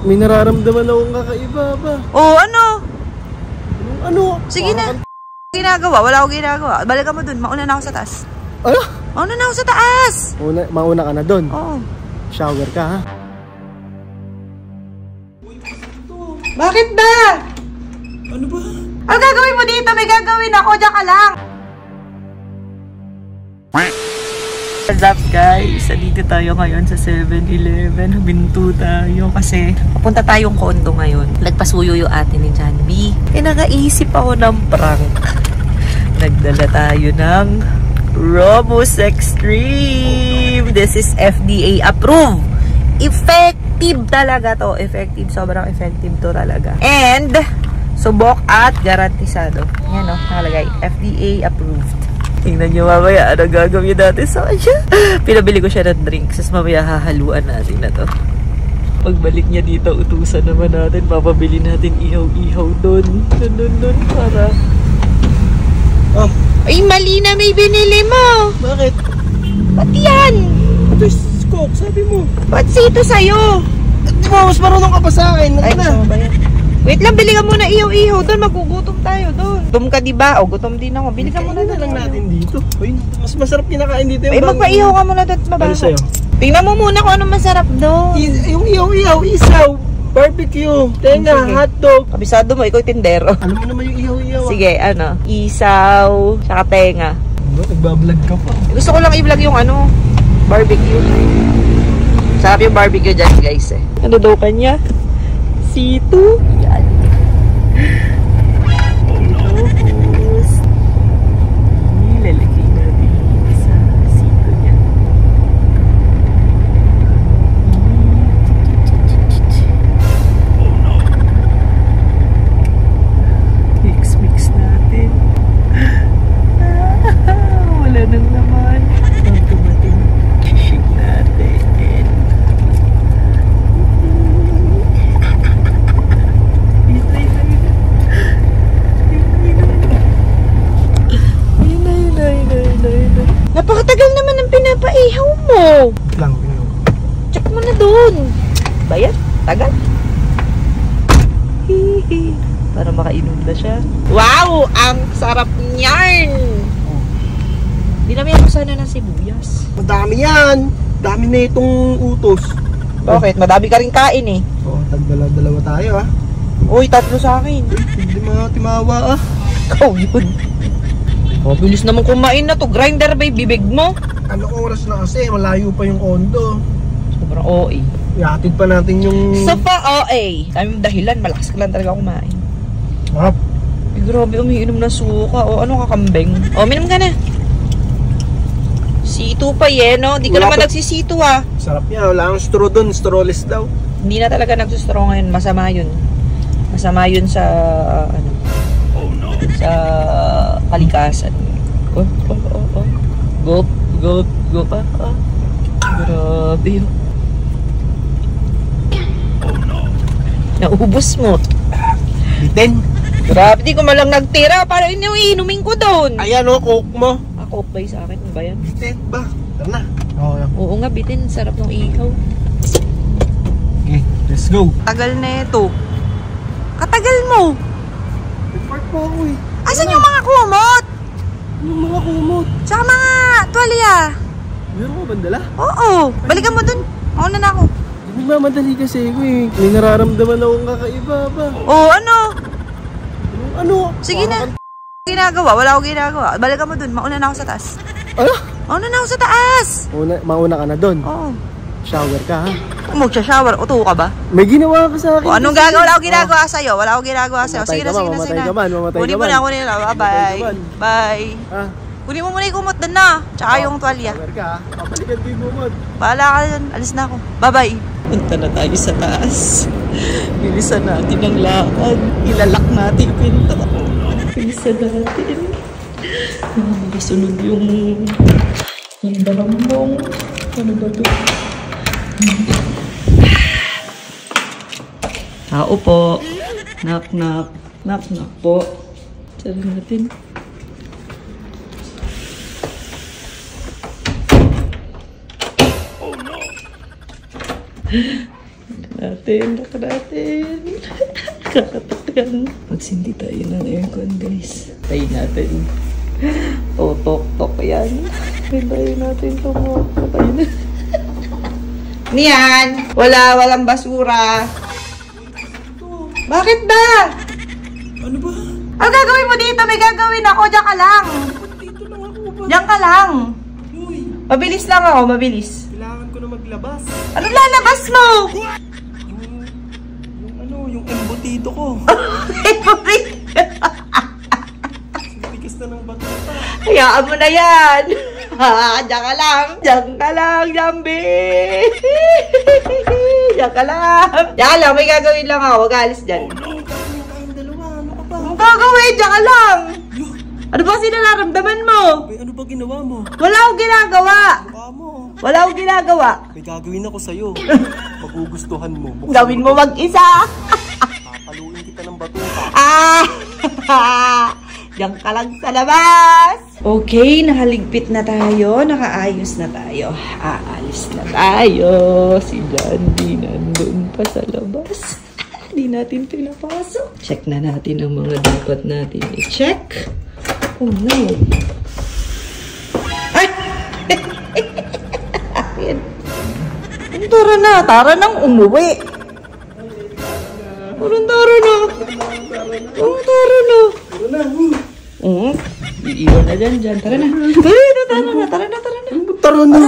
May nararamdaman akong kakaiba ba? Oh, ano? Ano? Sige na. Ginagawa, wala akong ginagawa. Balikan mo dun, mauna na ako sa taas. Ano? Mauna na ako sa taas. Mauna ka na dun? Oo. Shower ka ha? Bakit ba? Ano ba? Ano gagawin mo dito? May gagawin ako, diyan ka lang. What's up guys? Dito tayo ngayon sa 7-Eleven. Huminto tayo kasi papunta tayong kondo ngayon. Nagpasuyo yung ate ni John B. Nakaisip ako ng prank. Nagdala tayo ng Robust Extreme. This is FDA approved. Effective talaga to. Effective. Sobrang effective to talaga. And subok at garantisado. Yan o. Nakalagay. FDA approved. Tingnan nyo mamaya ano gagawin natin sa kanya. Pinabili ko siya ng drinks. Tapos mamaya hahaluan natin na to. Pagbalik niya dito, utusan naman natin. Papabili natin ihaw-ihaw doon. Doon para... Oh. Ay, mali na may binili mo. Bakit? Ba't yan? Ito is Coke, sabi mo. Ba't sito sa'yo? Di ba, mas marunong ka pa sa akin. Ay, gusto mo ba yan? Wait lang, bili ka muna ihaw-ihaw doon. Magugutom tayo doon. Gutom ka diba? O, gutom din ako. Bili ka muna na lang natin dito. Uy, mas masarap kinakain dito yung ay, magpaihaw ka muna doon. Ano sa'yo? Tingnan mo muna kung anong masarap doon. Yung ihaw-ihaw, isaw, barbecue, tenga, hotdog. Kabisado mo, ikaw tindero. Alam mo naman yung ihaw-ihaw. Sige, ano? Isaw, saka tenga. Ano, nagbablog ka pa. Gusto ko lang i-vlog yung ano, barbecue. Sarap yung barbecue dyan, guys eh. Ano daw kanya? Situ? Yan. Tapos, nilalagay natin sa situ niya. Mix natin. Wala nang laman. Ang tumating, shake natin. Napakatagal naman ang pinapaihaw mo. Lang, check mo na doon. Bayan, tagal. Hihi. Para makainom na siya. Wow! Ang sarap niyan! Dinamihan ko sana ng sibuyas. Madami yan. Dami na itong utos. Bakit? Madami ka rin kain eh. Oo, tagdala-dalawa tayo ha. Uy, tatlo sa akin. Hindi mga timawa ah. Ikaw yun. Oh, bilis naman kumain na to. Grinder ba yung bibig mo? Ano oras na kasi? Malayo pa yung kondo. Sobrang OA. Ihatid pa natin yung... Sa pa OA. Dami mong dahilan. Malakas ka lang talaga kumain. Sarap. Ay, grabe, umiinom ng suka. O, ano kakambeng? O, minom ka na. Situ pa no? Di ka naman nagsisitu ah. Sarap niya. Wala kang straw dun. Strawless daw. Hindi na talaga nagsustraw ngayon. Masama yun. Masama yun sa, ano, sa kalikasan. Oh. Go pa. Grabe yun. Naubos mo. Bitin. Grabe, di ko malang nagtira. Para inumin ko doon. Ayan o, Coke mo. Coke ba sa akin? Ano ba yan? Bitin ba? Tara na. Oo nga, bitin. Sarap ng ihaw. Okay, let's go. Tagal na ito. Katagal mo. Report po ako eh. Asan yung mga kumot? Yung mga kumot. Tsaka mga tuwalya. Meron ka bang dala? Oo. Balikan mo dun. Mauna na ako. Nagmamadali kasi ako eh. May nararamdaman akong kakaiba ba? Oo, ano? Ano? Sige na. Ginagawa. Wala akong ginagawa. Balikan mo dun. Mauna na ako sa taas. Ano? Mauna na ako sa taas. Mauna ka na dun? Oo. Shower ka ha? Magsha-shower. Uto ka ba? May ginawa ka sa akin. O, anong gagawa? Wala akong ginagawa sa'yo. Wala akong ginagawa sa'yo. Sige na. Mamatay ka man. Kunin mo na. Bye. Bye. Ha? Kunin mo muna yung kumot doon na. Tsaka yung tuwalya. Shower ka ha? Papalikan ko yung bumot. Bahala ka dyan. Alis na ako. Bye-bye. Punta na tayo sa taas. Bilisan natin ang lakad. Ilalak natin yung pinto. Bilisan natin. Kasunod yung darambong. Ano ba ito? Tao po. Knock knock. Knock knock po. Tsara natin. natin. Kakatakan. Magsindi tayo ng aircon, guys. Tayo natin. Tok yan. Hintayin natin ito mo. Patay na. Niyan! Walang basura. Bakit ba? Ano ba? Ano gagawin mo dito? May gagawin ako. Diyan ka lang. Dito lang ako ba? Diyan ka lang. Uy, Mabilis lang ako. Mabilis. kailangan ko na maglabas. Ano lalabas mo? Yung embutido ko. Bigas na ng bato pa. Hayaan mo na yan. Diyan ka lang. Diyan ka lang, Jambi. Diyan ka lang. Diyan ka lang. May gagawin lang ako. Huwag alis dyan. Gagawin tayong dalawa. Ano ka ba? Ang gagawin? Diyan ka lang. Ano ba kasi nararamdaman mo? May ano ba ginawa mo? Wala akong ginagawa. Mukha mo. Wala akong ginagawa. May gagawin ako sa'yo. Magugustuhan mo. Gawin mo mag-isa. Papaluin kita ng bato pa. Diyan ka lang sa labas. Okay, nakaligpit na tayo. Nakaayos na tayo. Aalis na tayo. Si John D nandun pa sa labas. Hindi natin pinapasok. Check na natin ang mga dapat natin i-check. Oh no. Ay! Tara nang umuwi. Tara na. Iiwan na dyan. Tara na. Tara na.